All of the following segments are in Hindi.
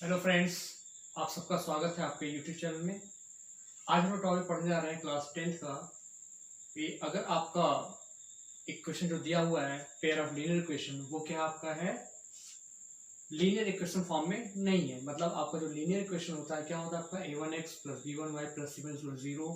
हेलो फ्रेंड्स, आप सबका स्वागत है आपके यूट्यूब चैनल में। आज हम टॉपिक पढ़ने जा रहे हैं क्लास 10th का कि अगर आपका इक्वेशन जो दिया हुआ है पेयर ऑफ लीनियर इक्वेशन, वो क्या आपका है, लीनियर इक्वेशन फॉर्म में नहीं है। मतलब आपका जो लीनियर इक्वेशन होता है क्या होता है, आपका a1x plus b1y plus c1 0,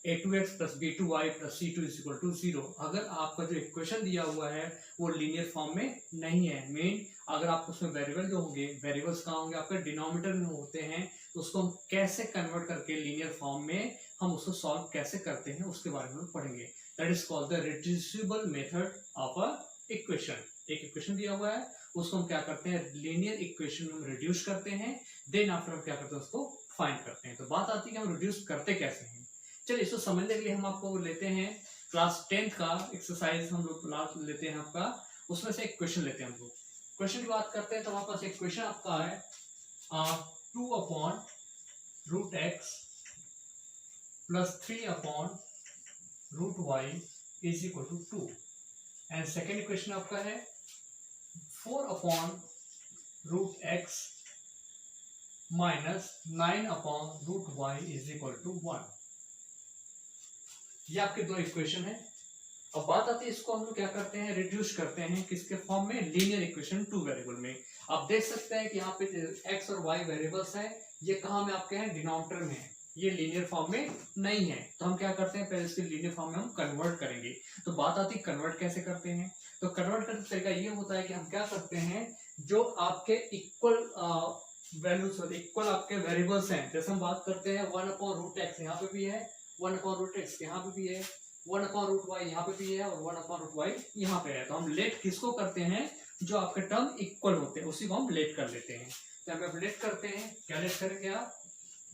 a2x plus b2y plus c2 is equal to 0। अगर आपका जो इक्वेशन दिया हुआ है वो लीनियर फॉर्म में नहीं है, मेन अगर आप उसमें वेरिएबल जो होंगे, वेरिएबल्स कहाँ होंगे, आपके डिनोमिनेटर में होते हैं, तो उसको हम कैसे कन्वर्ट करके लीनियर फॉर्म में हम उसको सॉल्व कैसे करते हैं उसके बारे में पढ़ेंगे। That is called the reducible method of a equation. एक इक्वेशन दिया हुआ है, उसको हम क्या करते हैं, लीनियर इक्वेशन में हम रिड्यूस करते हैं, देन आफ्टर हम क्या करते हैं, उसको फाइंड करते हैं। तो बात आती है कि हम रिड्यूस करते कैसे हैं। चलिए इसको समझने के लिए हम आपको लेते हैं क्लास 10th का एक्सरसाइज, हम लोग लेते हैं आपका, उसमें से एक क्वेश्चन लेते हैं हम लोग। क्वेश्चन की बात करते हैं तो हमारे पास एक क्वेश्चन आपका है 2 upon root x plus 3 upon root y is equal to 2। And second question आपका है 4 upon root x minus 9 upon root y is equal to 1। ये आपके दो इक्वेशन है। अब बात आती है इसको हम लोग क्या करते हैं, रिड्यूस करते हैं किसके फॉर्म में, लीनियर इक्वेशन टू वेरिएबल में। आप देख सकते हैं कि यहाँ पे एक्स और वाई वेरिएबल्स हैं, ये कहाँ में आपके हैं, डिनोमिनेटर में है, ये लीनियर फॉर्म में नहीं है। तो हम क्या करते हैं, पहले इसके लीनियर फॉर्म में हम कन्वर्ट करेंगे। तो बात आती है कन्वर्ट कैसे करते हैं। तो कन्वर्ट करने का तरीका ये होता है कि हम क्या करते हैं, जो आपके इक्वल वैल्यूज होते, इक्वल आपके वेरिएबल्स हैं, जैसे हम बात करते हैं 1 अपॉन रूट एक्स यहाँ पे भी है, 1 अपॉन रूट एक्स यहाँ पे भी है, 1 अपॉन रूट वाई यहाँ पे भी है और 1 अपॉन रूट वाई यहाँ पे है। तो हम लेट किसको करते हैं, जो आपके टर्म इक्वल होते हैं उसी को हम लेट कर लेते हैं। तो यहाँ पे लेट करते हैं, क्या लेट करेंगे आप,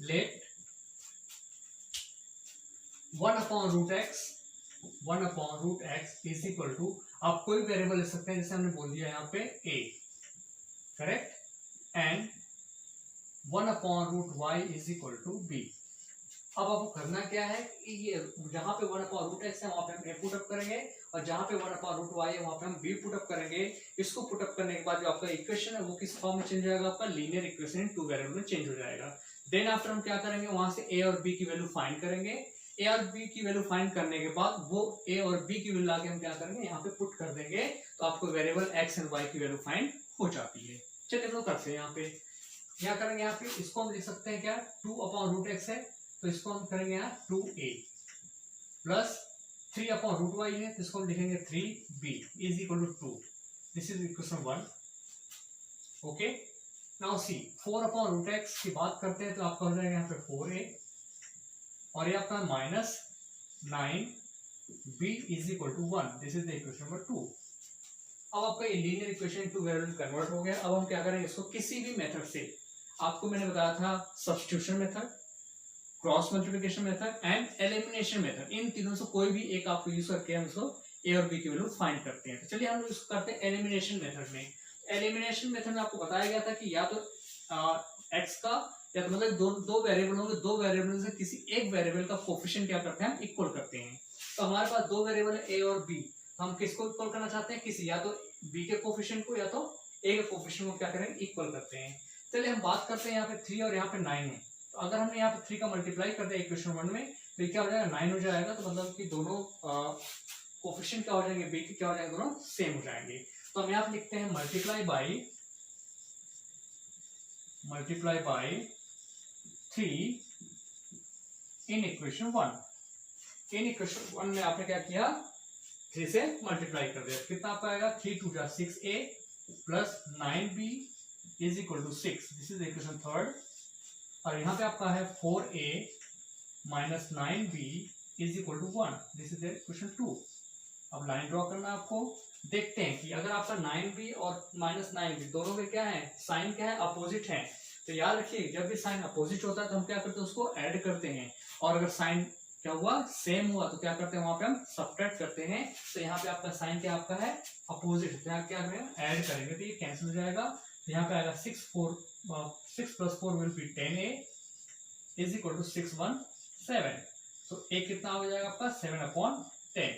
let 1 upon root x, 1 upon root x is equal to, आप कोई वेरिएबल ले सकते हैं, जैसे हमने बोल दिया यहाँ पे a, correct, and 1 upon root y is equal to b। अब आपको करना क्या है, ये जहां पे 1 अपॉन रूट एक्स है वहां पे हम a पुट अप करेंगे, और जहां पे 1 अपॉन रूट वाई है वहां पे हम b पुट अप करेंगे। इसको पुट अप करने के बाद जो आपका इक्वेशन है वो किस फॉर्म में चेंज हो जाएगा, आपका लीनियर इक्वेशन टू वेरिएबल में चेंज हो जाएगा। देन आफ्टर हम क्या करेंगे, वहां से a और b की वैल्यू फाइंड करेंगे। a और b की वैल्यू फाइंड करने के बाद वो a और b की वैल्यू लाके हम क्या करेंगे, यहाँ पे पुट कर देंगे, तो आपको वेरिएबल x एंड y की वैल्यू फाइंड हो जाती है। चलिए हम लोग करते हैं, यहाँ पे क्या करेंगे, यहाँ पे इसको हम लिख सकते हैं क्या, 2 अपॉन रूट एक्स है, तो इसको हम करेंगे यहाँ 2a plus 3 upon root Y है, तो इसको हम लिखेंगे 3b is equal to 2। This is equation 1। Okay, now see 4 upon root x की बात करते हैं तो आपका हो जाएगा यहाँ पे 4a, और ये आपका minus 9b is equal to 1। This is the equation number 2। अब आपका ये linear equation two variable convert हो गया। अब हम क्या करेंगे, इसको किसी भी मेथड से, आपको मैंने बताया था substitution method, cross multiplication method and elimination method, इन तीनों से कोई भी एक आपको यूज करके हम इसको a और b की वैल्यू फाइंड करते हैं। तो चलिए हम इसको करते हैं एलिमिनेशन मेथड में। एलिमिनेशन मेथड में आपको बताया गया था कि या तो x का, या तो मतलब दो वेरिएबल होंगे, दो वेरिएबल से किसी एक वेरिएबल का कोफिशिएंट क्या करते हैं, हम इक्वल करते हैं। तो हमारे पास दो वेरिएबल है a और b, तो हम किसको इक्वल करना चाहते हैं, किसी या तो b के कोफिशिएंट को या तो a के कोफिशिएंट को क्या करेंगे, इक्वल करते हैं। चलिए हम बात करते हैं यहाँ पे 3 और यहाँ पे 9 है, तो अगर हमने यहाँ पे 3 का मल्टीप्लाई कर दिया इक्वेशन 1 में, तो ये क्या हो जाएगा, 9 हो जाएगा। तो मतलब कि दोनों कोफिशिएंट क्या हो जाएंगे, b के क्या हो जाएंगे, दोनों सेम हो जाएंगे। तो हम यहाँ पे लिखते हैं multiply by 3 in equation 1। In equation 1 में आपने क्या किया, 3 से मल्टीप्लाई कर दिया, कितना आपका आएगा, 3 2 जा 6a plus 9b is equal to 6। This is equation 3। और यहाँ पे आपका है 4a minus 9b is equal to 1। This is equation 2। अब लाइन ड्रॉ करना आपको, देखते हैं कि अगर आपका 9b और माइनस 9b दोनों में क्या है, साइन क्या है, अपोजिट है। तो याद रखिए जब भी साइन अपोजिट होता है तो हम क्या करते हैं, उसको ऐड करते हैं, और अगर साइन क्या हुआ, सेम हुआ, तो क्या करते हैं, वहां पे हम सब्ट्रैक्ट करते हैं। तो यहाँ पे आपका साइन क्या आपका है, अपोजिट, तो यहाँ क्या करेंगे, ऐड करेंगे, तो ये कैंसिल हो जाएगा। तो यहाँ पे आएगा 6 plus 4 will be 10a is equal to 6 1 7। तो a कितना हो जाएगा आपका, 7 अपॉन 10।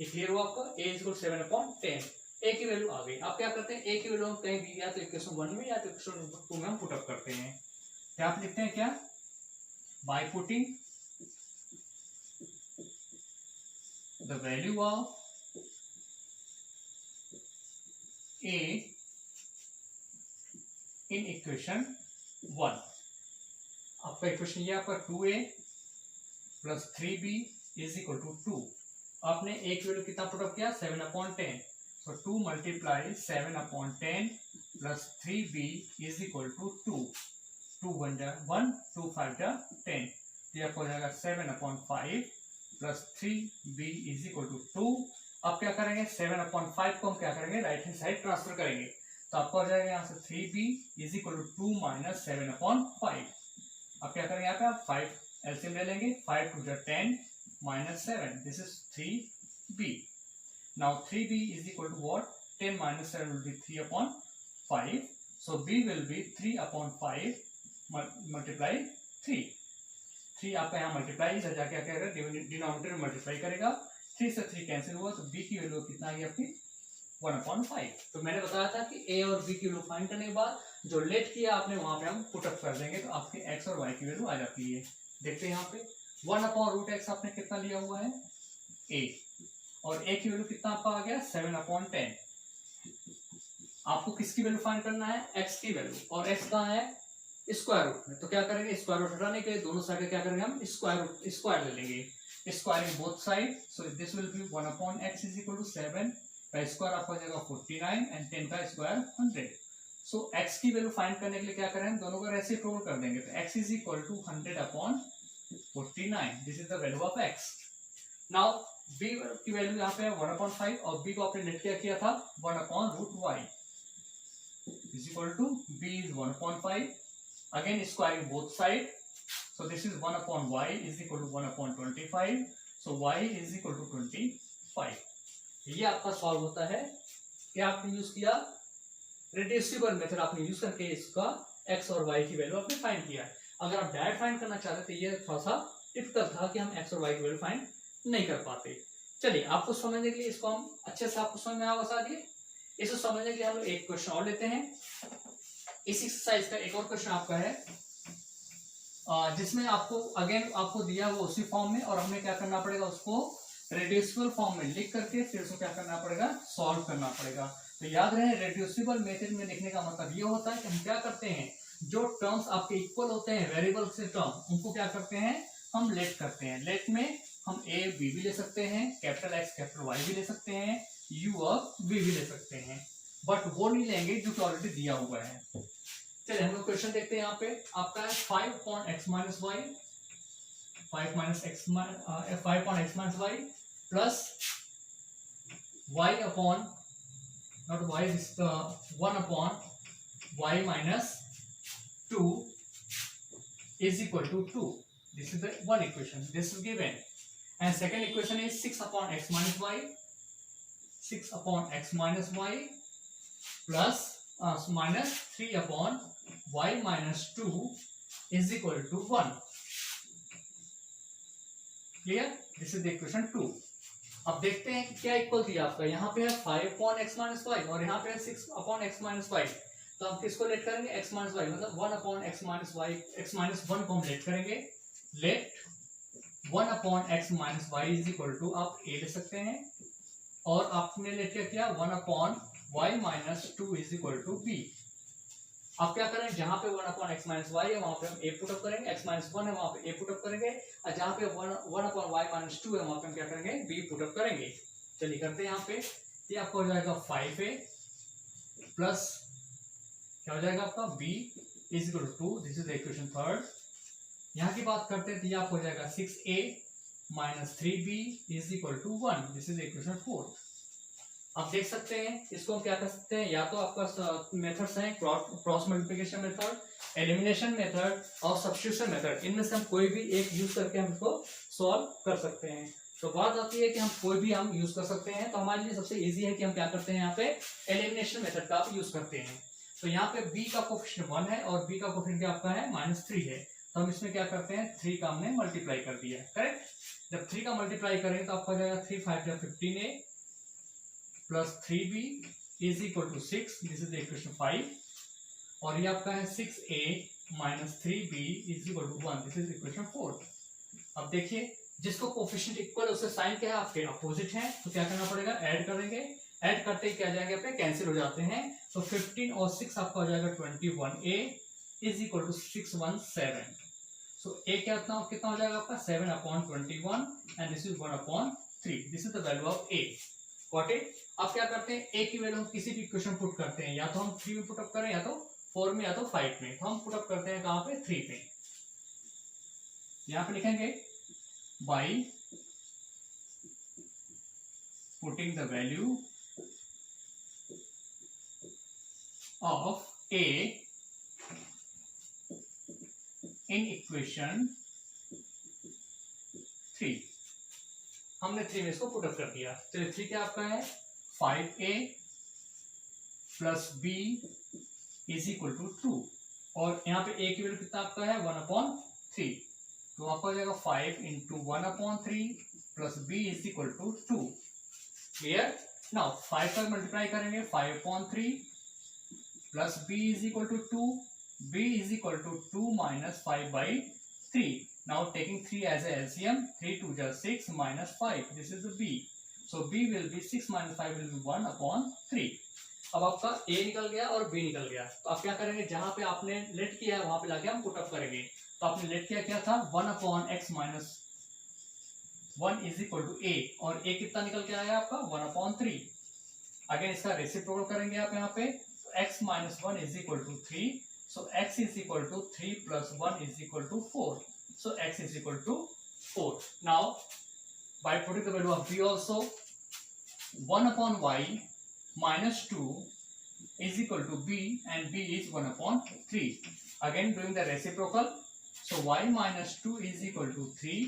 ये क्लियर हुआ आपका, a इज इक्वल 7 अपॉन 10। ए की वैल्यू आ गई। आप क्या करते हैं, ए की वैल्यू हम कहीं भी या तो इक्वेशन 1 में या तो इक्वेशन 2 में हम पुटअप करते हैं। क्या आप लिखते हैं क्या, bye putting the value of A in equation 1। आपका इक्वेशन ये आपका 2a plus 3b is equal to 2। आपने ए की वैल्यू कितना पुटअप किया, 7/10। So 2 multiply 7/10 plus 3b is equal to 2। 2 1 जा 1, 2 5 जा 10। तो आपको हो जाएगा 7/5 plus 3b is equal to 2। अब क्या करेंगे, 7/5 को हम क्या करेंगे, राइट हैंड साइड ट्रांसफर करेंगे। तो आपको हो जाएगा यहाँ से 3b is equal to 2 minus 7/5। अब क्या करेंगे, यहाँ पे आप 5 एलसीएम ले लेंगे, 5 2 जा 10 minus 7, this is 3b। Now 3b is equal to what, 10 minus 7 will be 3/5। So b will be 3/5 multiply 3 आपका यहाँ मल्टीप्लाई जाके क्या करेगा, डिनोमिनेटर में मल्टीप्लाई करेगा। 3 से 3 कैंसिल हुआ, तो b की वैल्यू कितना आ गई आपकी, 1/5। तो मैंने बताया था कि a और b की वैल्यू फाइंड करने के बाद जो लेट किया आपने वहां पे हम पुटअप कर देंगे, तो आपके x और y की वैल्यू आ जाती है। देखते हैं यहाँ पे 1/√x आपने कितना लिया हुआ है, a, और a की वैल्यू कितना आपका आ गया, 7/10। आपको किसकी वैल्यू फाइंड करना है, x की वैल्यू, और x कहाँ है, स्क्वायर रूट में। तो क्या करेंगे, स्क्वायर रूट हटाने के लिए दोनों साइड क्या करेंगे, हम स्क्वायर ले लेंगे, squaring both side. So this will be 1/x is equal to 7 का स्क्वायर आपका हो जाएगा 49 एंड 10 का स्क्वायर 100। सो x की वैल्यू फाइंड करने के लिए क्या करें, दोनों को रेसिप्रोकल कर देंगे। तो x is equal to 100/49, this is the value of x। Now b की वैल्यू यहाँ पे है 1/5 और b को आपने नेट क्या किया था, 1/√y is equal to b is 1/5। Again squaring both side, so this is 1/y is equal to 1/25, so y is equal to 25। ये आपका सॉल्व होता है। क्या आपने यूज किया, रिड्यूसिबल मेथड आपने यूज करके इसका x और y की वैल्यू आपने फाइंड किया है। अगर आप डायरेक्ट फाइंड करना चाहते तो ये थोड़ा सा टिपिकल था कि हम x और y की वैल्यू फाइंड नहीं कर पाते। चलिए आपको समझने के लिए इसको हम अच्छे से आपको समझ में आ बता दिए। इसको समझने के लिए हम लोग एक क्वेश्चन और लेते हैं। इस एक्सरसाइज का एक और क्वेश्चन आपका है जिसमें आपको अगेन आपको दिया वो उसी फॉर्म में, और हमें क्या करना पड़ेगा, उसको रेड्यूसिबल फॉर्म में लिख करके फिर उसको क्या करना पड़ेगा, सॉल्व करना पड़ेगा। तो याद रहे रेड्यूसिबल मेथड में लिखने का मतलब ये होता है कि हम क्या करते हैं, जो टर्म्स आपके इक्वल होते हैं वेरिएबल से टर्म, उनको क्या करते हैं, हम लेट करते हैं। लेट में हम a b भी ले सकते हैं, कैपिटल x कैपिटल y भी ले सकते हैं, u और v भी ले सकते हैं, बट वो नहीं लेंगे जो कि ऑलरेडी दिया हुआ है। चलिए हम लोग क्वेश्चन देखते हैं। यहाँ पे आपका है 5/x minus y, 5/x minus y plus y upon, not y, this is the 1/y minus 2 is equal to 2. This is the one equation, this is given, and second equation is 6/x minus y, 6/x minus y plus minus 3/y minus 2 is equal to 1. Clear? This is the equation 2. अब देखते हैं कि क्या इक्वल दिया आपका, यहाँ पे है 5/x minus y और यहाँ पे है 6/x minus y। तो हम किसको लेट करेंगे, x minus y, मतलब 1/x minus y, x minus 1 को हम लेट करेंगे। Let 1/x minus y is equal to, आप a ले सकते हैं, और आपने लेट क्या किया, 1/y minus 2 is equal to b। आप क्या करें, जहां पे 1/x minus y है वहां पे हम a पुटअप करेंगे, x minus 1 है वहां पे a पुटअप करेंगे, और जहां पे 1/y minus 2 है वहां पे हम क्या करेंगे, b पुटअप करेंगे। चलिए करते हैं। यहाँ पे ये आपको हो जाएगा 5a प्लस क्या हो जाएगा आपका b is equal to 2, this is the equation third. यहाँ की बात करते हैं तो ये आपको हो जाएगा 6a minus 3b is equal to 1, this is the equation fourth. आप देख सकते हैं इसको हम क्या कर सकते हैं, या तो आपका मेथड्स हैं cross multiplication method, elimination method और सब्स्टिट्यूशन मेथड। इनमें से हम कोई भी एक यूज करके हम इसको सॉल्व कर सकते हैं। तो बात आती है कि हम कोई भी हम यूज कर सकते हैं, तो हमारे लिए सबसे इजी है कि हम क्या करते हैं, यहाँ पे एलिमिनेशन मेथड का आप यूज करते हैं। तो यहाँ पे b का कोफिशिएंट 1 है और b का कोफिशिएंट आपका है -3 है, तो हम इसमें क्या करते हैं, 3 का हमने मल्टीप्लाई कर दिया है, करेक्ट। जब 3 का मल्टीप्लाई करें तो आपका हो जाएगा 3 5 15a plus 3b is equal to 6, this is the equation 5, और ये आपका है 6a minus 3b is equal to 1, this is equation 4। अब देखिए जिसको कोफिशिएंट इक्वल उससे साइन क्या है आपके अपोजिट है, तो क्या करना पड़ेगा, ऐड करेंगे, ऐड करते ही क्या जाएंगे अपने कैंसिल हो जाते हैं, तो 15 और 6 आपका हो जाएगा 21a is equal to 617। So a कितना हो जाएगा आपका 7/21 and this is 1/3, this is the value of a। Got it. अब क्या करते हैं, a की वैल्यू हम किसी भी इक्वेशन पुट करते हैं, या तो हम 3 में पुटअप करें, या तो 4 में, या तो 5 में, तो हम पुटअप करते हैं कहां पे, 3 पे। यहां पे लिखेंगे by putting the value of a in equation 3, हमने 3 में इसको पुटअप कर दिया। चलिए 3 क्या आपका है 5a plus b is equal to 2, और यहाँ पे a की वैल्यू कितना आपका है 1/3, तो आपका हो जाएगा 5 into 1/3 plus b is equal to 2। Clear. Now 5 पर मल्टीप्लाई करेंगे 5/3 plus b is equal to 2, b is equal to 2 minus 5/3। Now taking 3 as a LCM, 3 2 जा 6 minus 5, this is b, so b will be 6 minus 5 will be 1/3। अब आपका a निकल गया और b निकल गया, तो आप क्या करेंगे, जहां पे आपने लेट किया है वहां पे लाके हम पुटअप करेंगे। तो आपने लेट किया क्या था 1/x minus 1 is equal to a, और a कितना निकल के आया आपका 1/3। अगेन इसका रेसिप्रोकल करेंगे आप यहाँ पे, तो x minus 1 is equal to 3, so x is equal to 3 plus 1 is equal to 4, so x is equal to 4। Now by putting the value of b also, 1/y minus 2 is equal to b, and b is 1/3. Again doing the reciprocal, so y minus 2 is equal to 3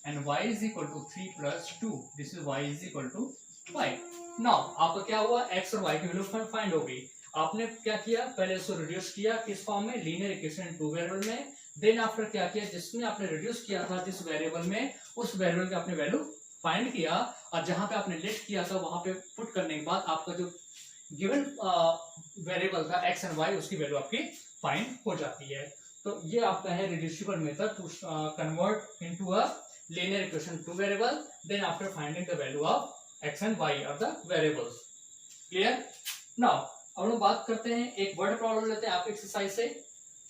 and y is equal to 3 plus 2, this is y is equal to 5. Now आपका क्या हुआ, x और y की वैल्यू फाइंड हो गई। आपने क्या किया, पहले इसको रिड्यूस किया किस फॉर्म में, लीनियर इक्वेशन इन 2 वेरिएबल में, देन आफ्टर क्या किया, जिसमें आपने रिड्यूस किया था जिस वेरिएबल में, उस वेरिएबल की आपने वैल्यू फाइंड किया, और जहां पे आपने लेट किया था वहां पे पुट करने के बाद आपका जो गिवन वेरिएबल था x एंड y, उसकी वैल्यू आपकी फाइंड हो जाती है। तो ये आपका है reducible method to convert into a linear equation 2 variable, then after finding the value of x and y are the variables. Clear. Now अब हम बात करते हैं, एक वर्ड प्रॉब्लम लेते हैं आप एक्सरसाइज से।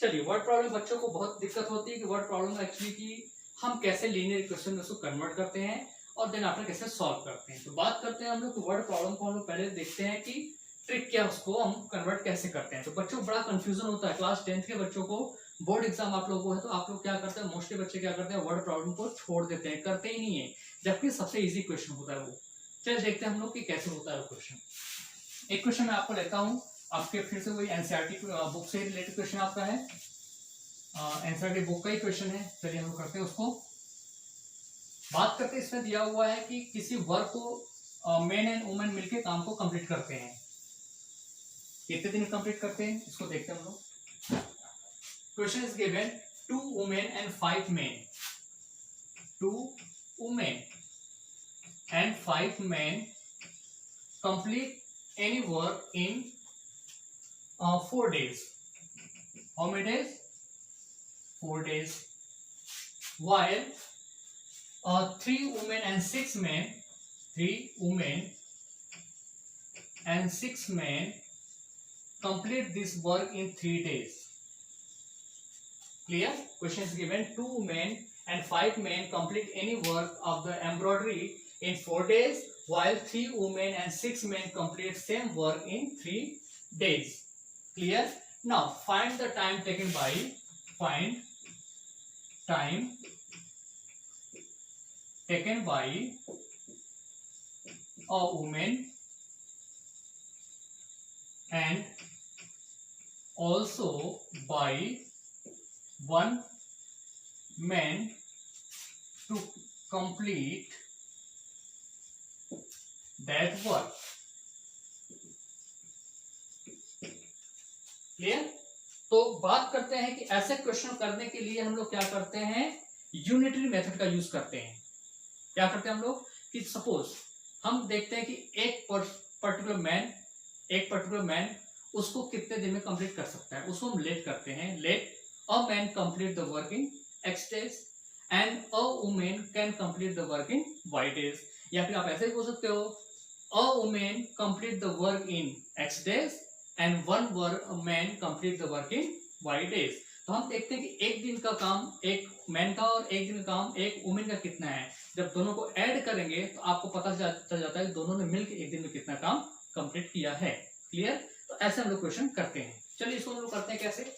चलिए वर्ड प्रॉब्लम बच्चों को बहुत दिक्कत होती है कि वर्ड प्रॉब्लम एक्चुअली की हम कैसे लीनियर इक्वेशन में उसको कन्वर्ट करते हैं और देन आफ्टर कैसे सॉल्व करते हैं। तो बात करते हैं हम लोग वर्ड प्रॉब्लम को, हम लोग पहले देखते हैं कि ट्रिक क्या, उसको हम कन्वर्ट कैसे करते हैं। तो बच्चों को बड़ा कंफ्यूजन होता है, क्लास 10th के बच्चों को बोर्ड एग्जाम आप लोगों को है, तो आप लोग क्या करते हैं, मोस्टली बच्चे क्या करते हैं, वर्ड प्रॉब्लम को छोड़ देते हैं, करते ही नहीं है, जबकि सबसे इजी क्वेश्चन होता है वो। चलिए देखते हैं हम लोग कि कैसे होता है वो क्वेश्चन। एक क्वेश्चन मैं आपको लेता हूँ, आपके फिर से वही एनसीईआरटी बुक से रिलेटेड क्वेश्चन आपका है, एनसीईआरटी बुक का ही क्वेश्चन है। चलिए हम लोग करते हैं उसको। बात करते हैं, इसमें दिया हुआ है कि किसी वर्क को मेन एंड वुमेन मिलके काम को कंप्लीट करते हैं, कितने दिन कंप्लीट करते हैं इसको देखते हैं हम लोग। Question is given 2 women and 5 main, 2 women and 5 main complete any work in 4 days. How many days? 4 days. While 3 women and 6 men, 3 women and 6 men complete this work in 3 days. Clear? Question is given 2 women and 5 men complete any work of the embroidery in 4 days, while 3 women and 6 men complete same work in 3 days. Clear? Now find the time taken by, find time taken by a woman and also by one man to complete that work. Clear? तो बात करते हैं कि ऐसे क्वेश्चन करने के लिए हम लोग क्या करते हैं, यूनिटरी मेथड का यूज करते हैं। क्या करते हैं हम लोग कि सपोज हम देखते हैं कि एक पर्टिकुलर मैन उसको कितने दिन में कंप्लीट कर सकता है, उसको हम लेट करते हैं। Let a man complete the work in x days and a women can complete the work in y days. या फिर आप ऐसे भी बोल सकते हो, a women complete the work in x days and one man complete the work in y days. तो हम देखते हैं कि एक दिन का काम एक मैन का और एक दिन का काम एक वुमेन का कितना है। जब दोनों को ऐड करेंगे तो आपको पता चल जाता है कि दोनों ने मिलकर एक दिन में कितना काम कंप्लीट किया है। क्लियर? तो ऐसे हम लोग क्वेश्चन करते हैं। चलिए इसको हम लोग करते हैं कैसे।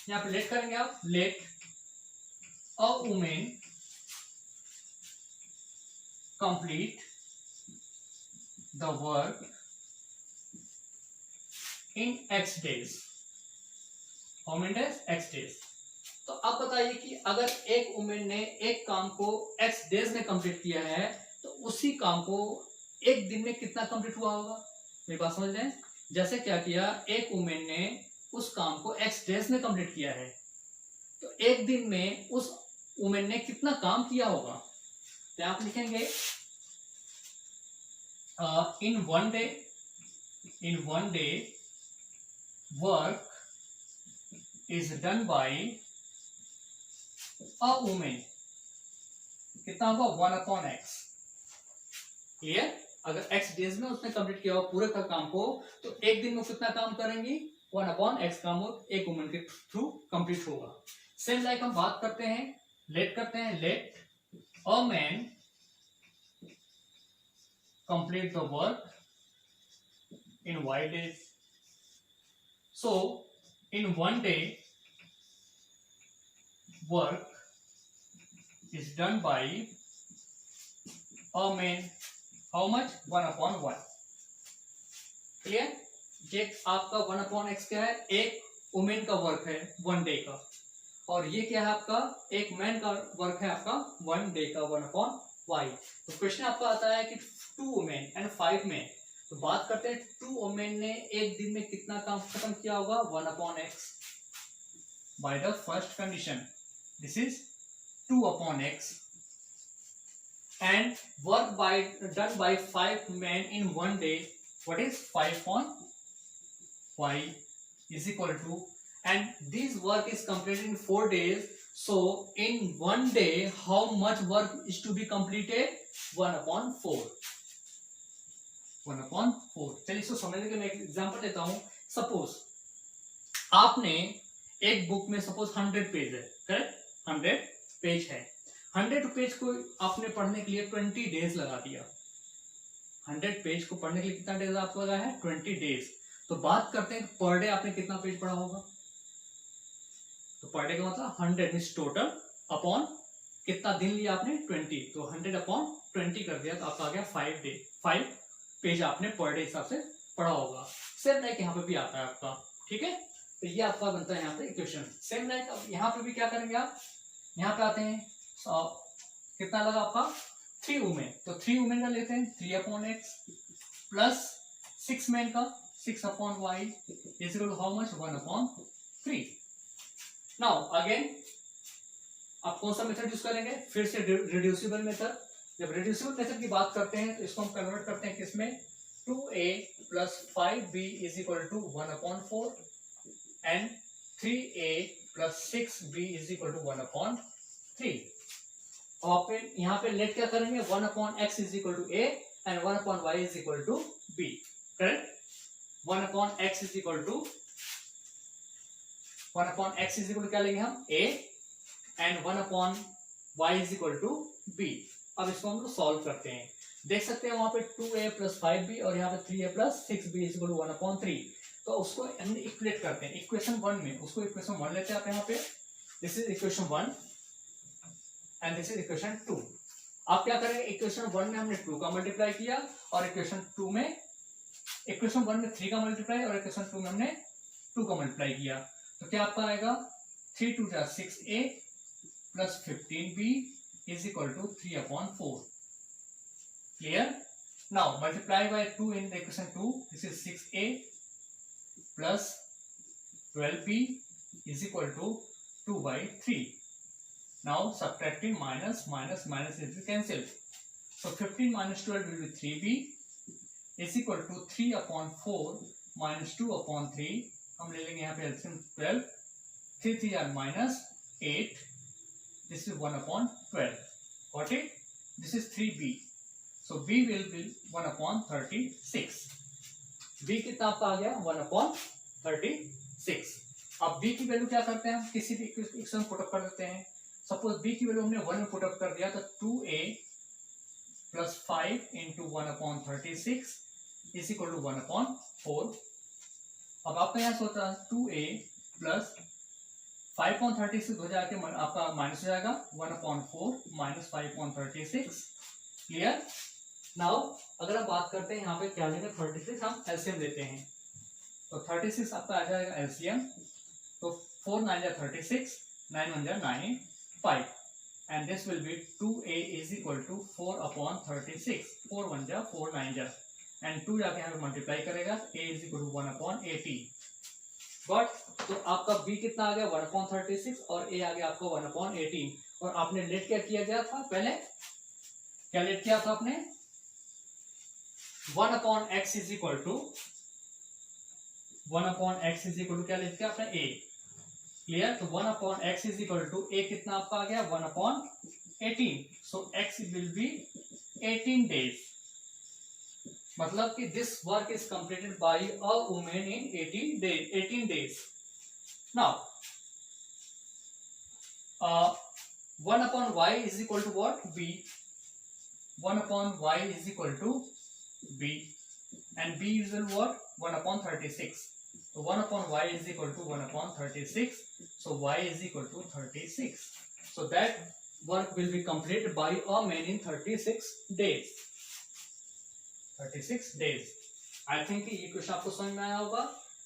यहाँ पे लेट करेंगे आप, let a women complete the work in x days. How many days? X days. तो अब बताइए कि अगर एक वुमेन ने एक काम को एक्स डेज में कंप्लीट किया है तो उसी काम को एक दिन में कितना कंप्लीट हुआ होगा। मेरी बात समझ रहे हैं? जैसे क्या किया, एक वुमेन ने उस काम को एक्स डेज में कंप्लीट किया है तो एक दिन में उस वुमेन ने कितना काम किया होगा। तो आप लिखेंगे in one day work is done by a woman। कितना होगा? 1/x। क्लियर? अगर x डेज में उसने कंप्लीट किया हो पूरे का काम को तो एक दिन में कितना काम करेंगी? 1/x काम एक वुमन के थ्रू कंप्लीट होगा। सेम लाइक हम बात करते हैं, लेट करते हैं, let a man complete the work in y days। So in one day work is done by a man। how much? 1/1। Clear? ये आपका 1/x क्या है? एक वुमेन का वर्क है वन डे का, और ये क्या है आपका? एक मैन का वर्क है आपका वन डे का 1/y। तो क्वेश्चन आपका आता है कि 2 वुमेन एंड 5 मैन। तो बात करते हैं 2 वुमेन ने एक दिन में कितना काम खत्म किया होगा? 1/x। By the first condition this is 2/x and work done by 5 man in one day, what is 5/y is equal to, and this work is completed in 4 days, so in one day how much work is to be completed? 1/4। 1/4। चलिए इसको समझने के मैं एक एग्जांपल देता हूं। सपोज आपने एक बुक में सपोज 100 पेज है, करेक्ट? 100 पेज है। 100 पेज को आपने पढ़ने के लिए 20 डेज लगा दिया। 100 पेज को पढ़ने के लिए कितना डेज आपको लगा है? 20 डेज। तो बात करते हैं पर डे आपने कितना पेज पढ़ा होगा। तो पर डे का मतलब 100 मींस टोटल अपॉन कितना दिन लिया आपने? 20। तो 100/20 कर दिया तो आपका आ गया 5 पेज आपने पर डे हिसाब से पढ़ा होगा। सेम लाइक यहाँ पे भी आता है आपका, ठीक है? तो ये आपका बनता है यहाँ पे इक्वेशन। सेम लाइक अब यहाँ पे भी क्या करेंगे आप? यहाँ पे आते हैं, कितना लगा आपका? 3 वुमेन। तो 3 वुमेन का लेते हैं 3/x प्लस 6 मैन का 6/y is equal to how much? 1/3। Now again आप कौन सा मेथड यूज करेंगे? फिर से रिड्यूसिबल मेथड। जब रिड्यूसिबल मेथड की बात करते हैं तो इसको हम कन्वर्ट करते हैं किसमें? 2a plus 5b is equal to 1/4 and 3a plus 6b is equal to 1/3। और यहाँ पे लेट क्या करेंगे? 1/x is equal to a and 1/y is equal to b। Correct? 1/x is equal to 1/x is equal to क्या लेंगे हम? a and 1/y is equal to b। अब इसको हम लोग सॉल्व करते हैं। देख सकते हैं वहां पे 2a प्लस 5b और यहाँ पे 3a plus 6b is equal to 1/3। तो उसको हमने इक्वेट करते हैं इक्वेशन 1 में। उसको इक्वेशन 1 लेते हैं आप यहाँ पे। This is equation 1 and this is equation 2। आप क्या करेंगे? इक्वेशन 1 में हमने 2 का मल्टीप्लाई किया और इक्वेशन 1 में 3 का मल्टीप्लाई और इक्वेशन 2 में हमने 2 का मल्टीप्लाई किया। तो क्या आपका आएगा? 3 2 6a plus 15b is equal to 3/4। Clear? Now multiply by 2 in the equation 2. This is 6a plus 12b is equal to 2/3. Now subtracting minus is cancelled. So 15 minus 12 will be 3b is equal to 3/4 minus 2/3, हम ले लेंगे यहाँ पे LCM 12, 3 3 are -8, this is 1/12, got it? This is 3b, so b will be 1/36। b कितना आपका आ गया? 1/36। अब b की वैल्यू क्या करते हैं हम? किसी भी इक्वेशन में पुटअप कर देते हैं। सपोज b की वैल्यू हमने 1 में पुटअप कर दिया, तो 2a + 5 × 1/36 इज इक्वल टू 1/4। अब आपका यहाँ सोचा 2a + 5/36 हो जाके आपका माइनस हो जाएगा 1/4 - 5/36। क्लियर? नाउ अगर हम बात करते हैं यहाँ पे क्या लेंगे, 36 हम एलसीएम लेते हैं, तो 36 आपका आ जाएगा एलसीएम, तो 4 9 जा 36, 9 1 जा 9, 5, and this will be 2a is equal to 4/36, 4 1 जा 4 9 जा, एंड 2 जाके यहाँ पे मल्टीप्लाई करेगा, a is equal to 1/18। But तो आपका b कितना आ गया? 1/36 और a आ गया आपका 1/18। और आपने लेट क्या किया गया था? पहले क्या लेट किया था आपने? 1/x is equal to 1/x is equal to क्या लेट किया आपने? a। क्लियर? तो 1/x is equal to a कितना आपका आ गया? 1/18। So x will be 18 days, मतलब कि this work is completed by a women in 18 days। Now 1/y is equal to what? b। 1/y is equal to b, and b is what? 1/36। so 1/y is equal to 1/36, so y is equal to 36, so that work will be completed by a man in 36 days। 36 days। I think ये क्वेश्चन आपको समझ में आया होगा।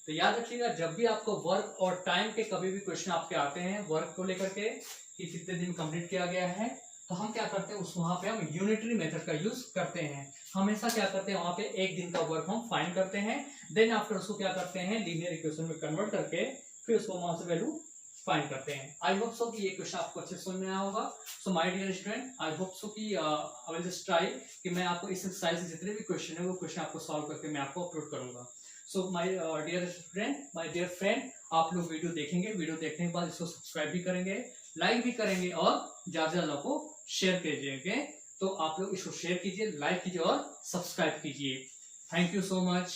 तो याद रखिएगा, जब भी आपको वर्क और टाइम के कभी भी क्वेश्चन आपके आते हैं वर्क को लेकर के कि कितने दिन कंप्लीट किया गया है, तो हम क्या करते हैं, उस वहां पे हम यूनिटरी मेथड का यूज करते हैं। हमेशा क्या करते हैं, वहां पे एक दिन का वर्क हम फाइंड करते हैं, देन आफ्टर उसको क्या करते हैं, लीनियर इक्वेशन में कन्वर्ट करके फिर उसको वहां से वैल्यू फाइंड करते हैं। आई होप सो कि ये क्वेश्चन आपको अच्छे समझ में आया होगा। So my dear student, I hope so कि आई विल जस्ट ट्राई कि मैं आपको इस एक्सरसाइज से जितने भी क्वेश्चन है वो क्वेश्चन आपको सॉल्व करके मैं आपको अपलोड करूंगा। So my dear student, my dear friend, आप लोग वीडियो देखेंगे, वीडियो देखने के बाद इसको सब्सक्राइब भी करेंगे, लाइक भी करेंगे और ज्यादा से ज्यादा को शेयर कीजिएगा। तो आप लोग इसको शेयर कीजिए, लाइक कीजिए और सब्सक्राइब कीजिए। Thank you so much.